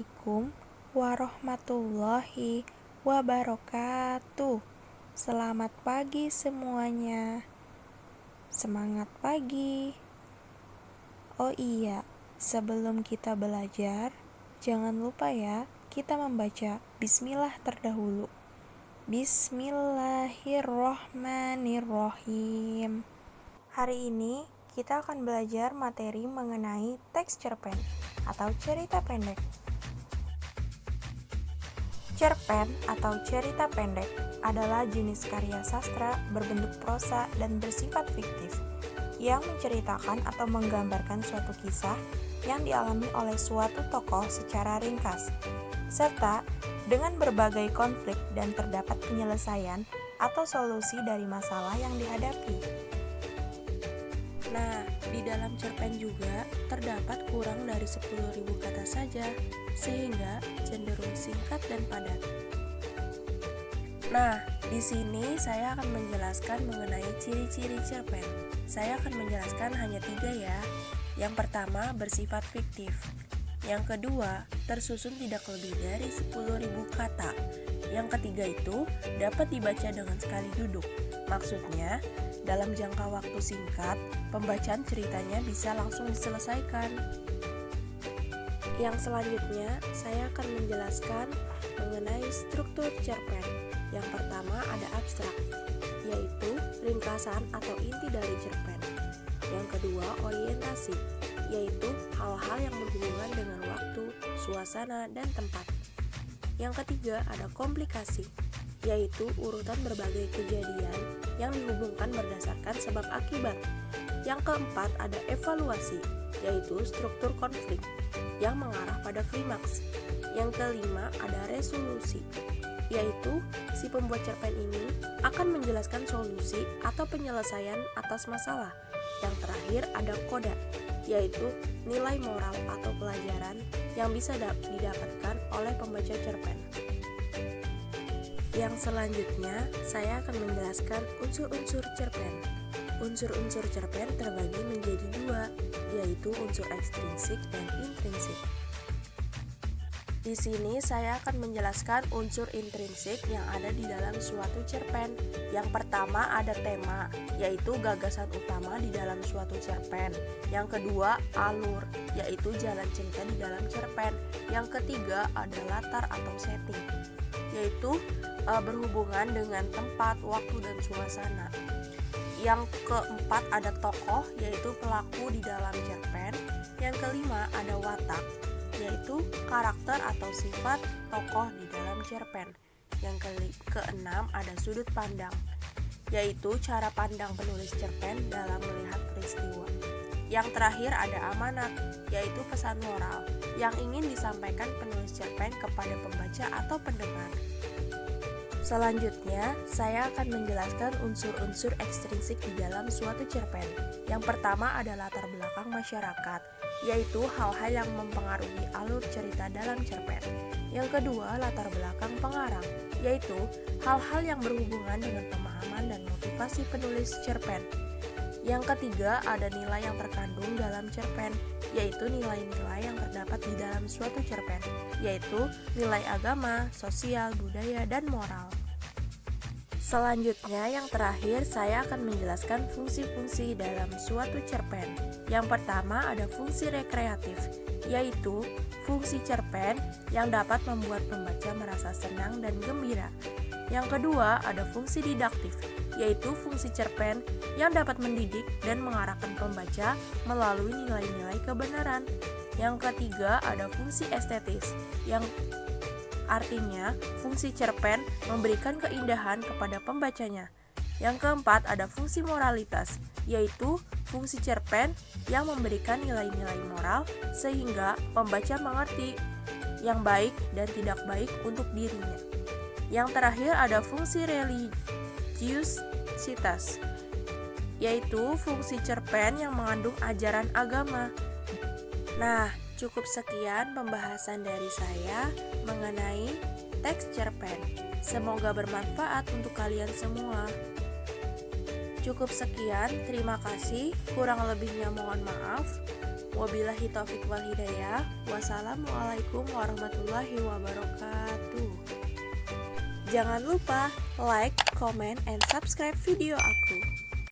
Assalamualaikum warahmatullahi wabarakatuh. Selamat pagi semuanya. Semangat pagi. Oh iya, sebelum kita belajar, jangan lupa ya, kita membaca bismillah terdahulu. Bismillahirrohmanirrohim. Hari ini kita akan belajar materi mengenai teks cerpen atau cerita pendek. Cerpen atau cerita pendek adalah jenis karya sastra berbentuk prosa dan bersifat fiktif yang menceritakan atau menggambarkan suatu kisah yang dialami oleh suatu tokoh secara ringkas, serta dengan berbagai konflik dan terdapat penyelesaian atau solusi dari masalah yang dihadapi. Nah, di dalam cerpen juga terdapat kurang dari 10.000 kata saja, sehingga cenderung singkat dan padat. Nah, di sini saya akan menjelaskan mengenai ciri-ciri cerpen. Saya akan menjelaskan hanya 3 ya. Yang pertama, bersifat fiktif. Yang kedua, tersusun tidak lebih dari 10.000 kata. Yang ketiga itu dapat dibaca dengan sekali duduk. Maksudnya, dalam jangka waktu singkat, pembacaan ceritanya bisa langsung diselesaikan. Yang selanjutnya, saya akan menjelaskan mengenai struktur cerpen. Yang pertama ada abstrak, yaitu ringkasan atau inti dari cerpen. Yang kedua, orientasi, yaitu hal-hal yang berhubungan dengan waktu, suasana, dan tempat. Yang ketiga, ada komplikasi, yaitu urutan berbagai kejadian yang dihubungkan berdasarkan sebab akibat. Yang keempat, ada evaluasi, yaitu struktur konflik yang mengarah pada klimaks. Yang kelima, ada resolusi, yaitu si pembuat cerpen ini akan menjelaskan solusi atau penyelesaian atas masalah. Yang terakhir, ada koda, yaitu nilai moral atau pelajaran yang bisa didapatkan oleh pembaca cerpen. Yang selanjutnya, saya akan menjelaskan unsur-unsur cerpen. Unsur-unsur cerpen terbagi menjadi 2, yaitu unsur ekstrinsik dan intrinsik. Di sini saya akan menjelaskan unsur intrinsik yang ada di dalam suatu cerpen. Yang pertama ada tema, yaitu gagasan utama di dalam suatu cerpen. Yang kedua alur, yaitu jalan cerita di dalam cerpen. Yang ketiga ada latar atau setting, yaitu berhubungan dengan tempat, waktu, dan suasana. Yang keempat ada tokoh, yaitu pelaku di dalam cerpen. Yang kelima ada watak, yaitu karakter atau sifat tokoh di dalam cerpen. Yang keenam ada sudut pandang, yaitu cara pandang penulis cerpen dalam melihat peristiwa. Yang terakhir ada amanat, yaitu pesan moral yang ingin disampaikan penulis cerpen kepada pembaca atau pendengar. Selanjutnya, saya akan menjelaskan unsur-unsur ekstrinsik di dalam suatu cerpen. Yang pertama ada latar belakang masyarakat, yaitu hal-hal yang mempengaruhi alur cerita dalam cerpen. Yang kedua, latar belakang pengarang, yaitu hal-hal yang berhubungan dengan pemahaman dan motivasi penulis cerpen. Yang ketiga, ada nilai yang terkandung dalam cerpen, yaitu nilai-nilai yang terdapat di dalam suatu cerpen, yaitu nilai agama, sosial, budaya, dan moral. Selanjutnya, yang terakhir, saya akan menjelaskan fungsi-fungsi dalam suatu cerpen. Yang pertama ada fungsi rekreatif, yaitu fungsi cerpen yang dapat membuat pembaca merasa senang dan gembira. Yang kedua ada fungsi didaktif, yaitu fungsi cerpen yang dapat mendidik dan mengarahkan pembaca melalui nilai-nilai kebenaran. Yang ketiga ada fungsi estetis, yang artinya fungsi cerpen memberikan keindahan kepada pembacanya. Yang keempat ada fungsi moralitas, yaitu fungsi cerpen yang memberikan nilai-nilai moral sehingga pembaca mengerti yang baik dan tidak baik untuk dirinya. Yang terakhir ada fungsi religiusitas, yaitu fungsi cerpen yang mengandung ajaran agama. Nah, cukup sekian pembahasan dari saya mengenai teks cerpen. Semoga bermanfaat untuk kalian semua. Cukup sekian, terima kasih. Kurang lebihnya mohon maaf. Wabillahi taufiq wal hidayah. Wassalamualaikum warahmatullahi wabarakatuh. Jangan lupa like, comment, and subscribe video aku.